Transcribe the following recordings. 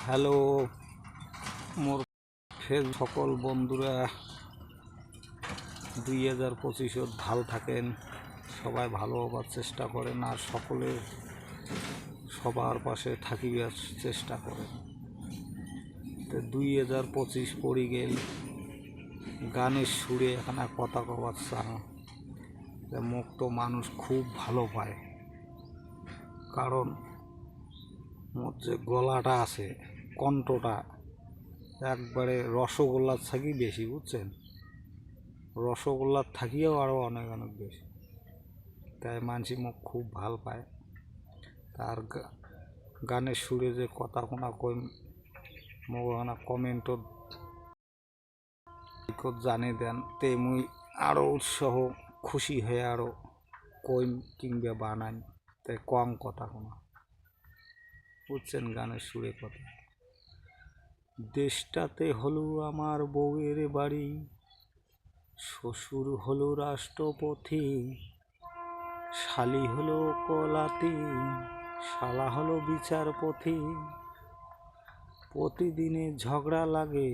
Hello মোর ফের সকল বন্ধুরা 2025 ভালো থাকেন, সবাই ভালো হবার চেষ্টা করেন আর সকলে সবার পাশে থাকিবার চেষ্টা করেন। তো 2025 পড়ি গেল, গানের সুরে এখানে কথা কবার চান মুখ তো মানুষ খুব ভালো পায়, কারণ মোর যে গলাটা আছে, কণ্ঠটা একবারে রসগোল্লার থাকি বেশি, বুঝছেন, রসগোল্লার থাকিও আরও অনেক অনেক বেশি, তাই মানুষ মুখ খুব ভাল পায়। তার গানের সুরে যে কথা কোনা কই মোক কমেন্টত জানিয়ে দেন, তে মুই আরও উৎসাহ খুশি হয়ে আরও কইম কিংবা বানাই, তাই কম কথা কোনা, বুঝছেন, গানের সুরে কথা। দেশটাতে হলো আমার বউয়ের বাড়ি, শ্বশুর হলো রাষ্ট্রপতি, শালি হলো কলাতি, শালা হলো বিচারপতি। প্রতিদিনে ঝগড়া লাগে,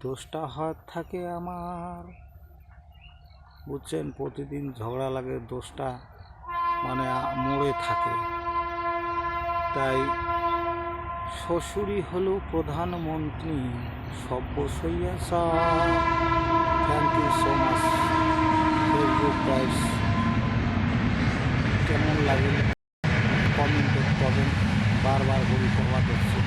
দোষটা হাত থাকে আমার, বুঝছেন, প্রতিদিন ঝগড়া লাগে, দোষটা মানে মোড়ে থাকে। তাই শ্বশুরই হলো প্রধানমন্ত্রী, সব্যসইয়া sir. Thank you so much Facebook guys. কেমন লাগে কমেন্ট করবেন, বারবার বলি করবা দেখছি।